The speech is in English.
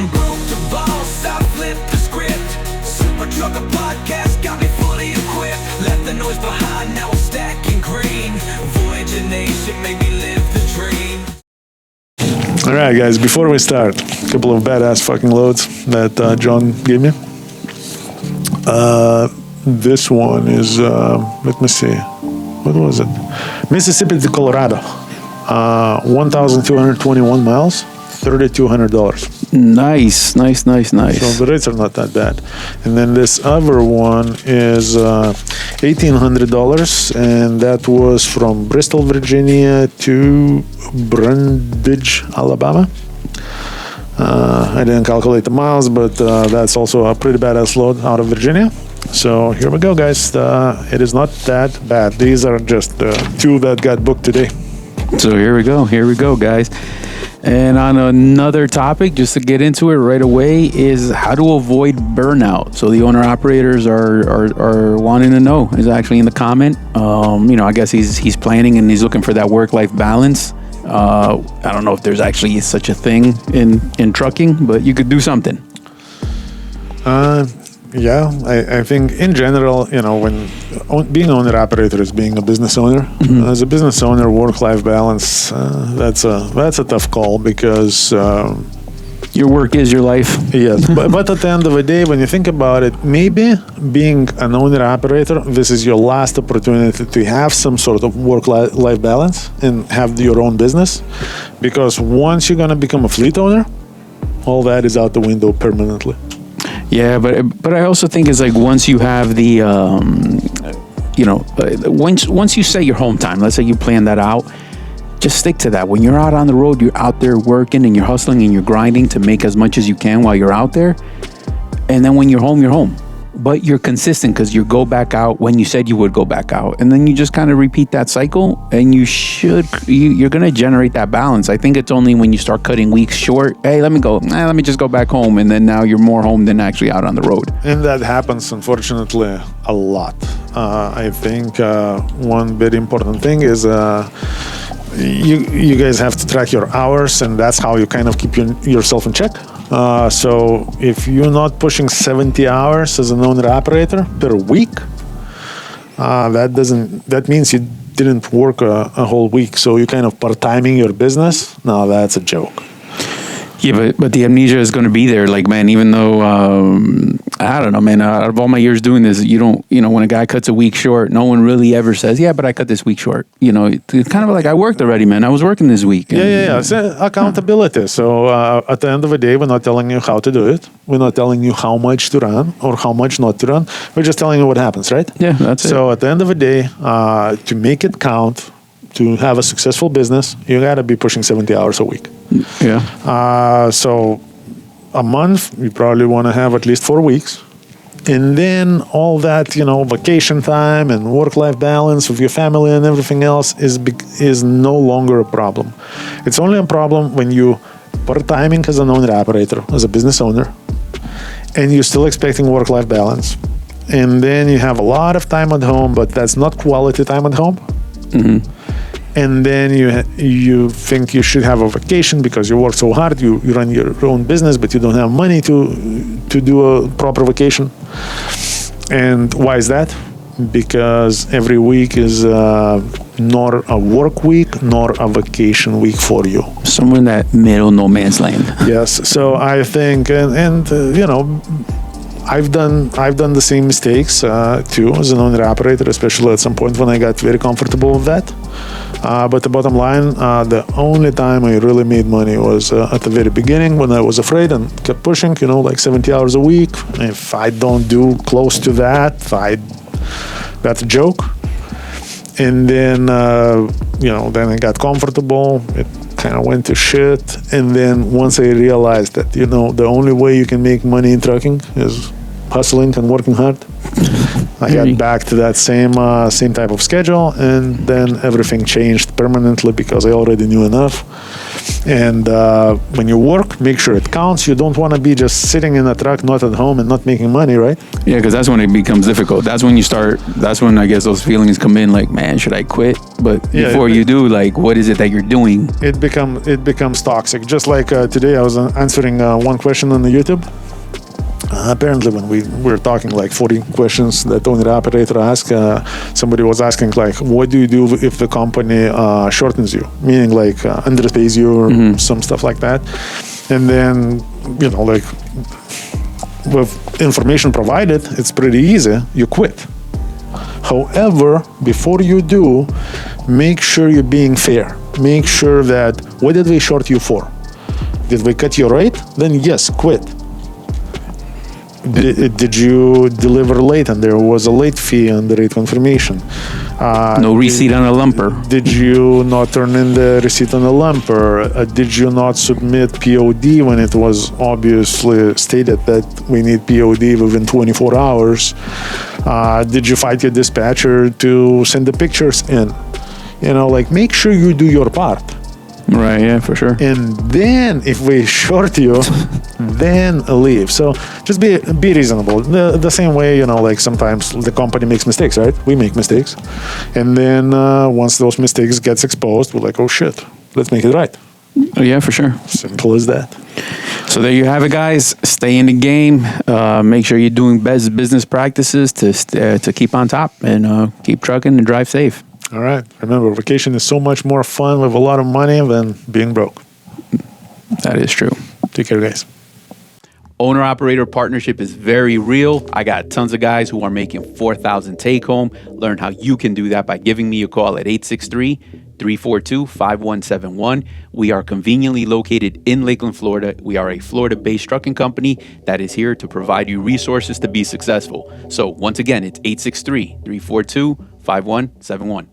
From broke to boss, I flipped the script. Super Trucker Podcast got me fully equipped. Left the noise behind, now I'm stacking green. Voyager Nation made me live the dream. All right, guys, before we start, a couple of badass fucking loads that John gave me. This one is, let me see, what was it? Mississippi to Colorado, 1,221 miles, $3,200. Nice. So the rates are not that bad. And then this other one is $1,800, and that was from Bristol, Virginia to Brundage, Alabama. I didn't calculate the miles, but that's also a pretty badass load out of Virginia. So here we go, guys. It is not that bad. These are just the two that got booked today. So here we go, guys. And on another topic, just to get into it right away, is how to avoid burnout. So the owner-operators are wanting to know. Is actually in the comment. I guess he's planning and he's looking for that work-life balance. I don't know if there's actually such a thing in trucking, but you could do something. Yeah, I think in general, when being an owner-operator is being a business owner. Mm-hmm. As a business owner, work-life balance, that's a tough call because... your work is your life. Yes, but at the end of the day, when you think about it, maybe being an owner-operator, this is your last opportunity to have some sort of work-life balance and have your own business. Because once you're going to become a fleet owner, all that is out the window permanently. Yeah, but I also think it's like once you have the, once you set your home time, let's say you plan that out, just stick to that. When you're out on the road, you're out there working and you're hustling and you're grinding to make as much as you can while you're out there. And then when you're home, you're home. But you're consistent because you go back out when you said you would go back out. And then you just kind of repeat that cycle and you're going to generate that balance. I think it's only when you start cutting weeks short. Hey, let me just go back home. And then now you're more home than actually out on the road. And that happens, unfortunately, a lot. I think one very important thing is you guys have to track your hours, and that's how you kind of keep yourself in check. So if you're not pushing 70 hours as an owner-operator per week, that means you didn't work a whole week. So you're kind of part-timing your business. Now that's a joke. Yeah, but the amnesia is going to be there. Like, man, even though, I don't know, man, out of all my years doing this, when a guy cuts a week short, no one really ever says, yeah, but I cut this week short. It's kind of like, I worked already, man. I was working this week. Yeah. It's accountability. So at the end of the day, we're not telling you how to do it. We're not telling you how much to run or how much not to run. We're just telling you what happens, right? Yeah, that's it. So at the end of the day, to make it count, to have a successful business, you got to be pushing 70 hours a week. Yeah. So a month, you probably want to have at least 4 weeks. And then all that, vacation time and work-life balance with your family and everything else is no longer a problem. It's only a problem when you part-timing as an owner-operator, as a business owner, and you're still expecting work-life balance. And then you have a lot of time at home, but that's not quality time at home. Mm-hmm. And then you think you should have a vacation because you work so hard, you run your own business, but you don't have money to do a proper vacation. And why is that? Because every week is nor a work week nor a vacation week for you. Somewhere in that middle no man's land. Yes. So I think, I've done the same mistakes too as an owner-operator, especially at some point when I got very comfortable with that. But the bottom line, the only time I really made money was at the very beginning when I was afraid and kept pushing, like 70 hours a week. If I don't do close to that, that's a joke. And then, then I got comfortable. It kind of went to shit. And then once I realized that, the only way you can make money in trucking is hustling and working hard, I got back to that same type of schedule, and then everything changed permanently because I already knew enough. And when you work, work, make sure it counts. You don't want to be just sitting in a truck, not at home and not making money, right? Yeah, because that's when it becomes difficult. That's when I guess those feelings come in like, man, should I quit? But before you do, like, what is it that you're doing? It becomes toxic. Just like today, I was answering one question on the YouTube. Apparently, when we were talking like 40 questions that owner-operator asked, somebody was asking like, what do you do if the company shortens you? Meaning like underpays you or some stuff like that. And then, like with information provided, it's pretty easy. You quit. However, before you do, make sure you're being fair. Make sure that, what did we short you for? Did we cut your rate? Then yes, quit. Did you deliver late and there was a late fee on the rate confirmation? No receipt on a lumper. Did you not turn in the receipt on the lumper? Did you not submit POD when it was obviously stated that we need POD within 24 hours? Did you fight your dispatcher to send the pictures in? Make sure you do your part. Right, yeah, for sure. And then if we short you, then leave. So just be reasonable. The same way, like sometimes the company makes mistakes, right? We make mistakes. And then once those mistakes gets exposed, we're like, oh shit, let's make it right. Oh, yeah, for sure. Simple as that. So there you have it, guys. Stay in the game. Make sure you're doing best business practices to keep on top and keep trucking and drive safe. All right. Remember, vacation is so much more fun with a lot of money than being broke. That is true. Take care, guys. Owner-operator partnership is very real. I got tons of guys who are making $4,000 take-home. Learn how you can do that by giving me a call at 863-342-5171. We are conveniently located in Lakeland, Florida. We are a Florida-based trucking company that is here to provide you resources to be successful. So once again, it's 863-342-5171.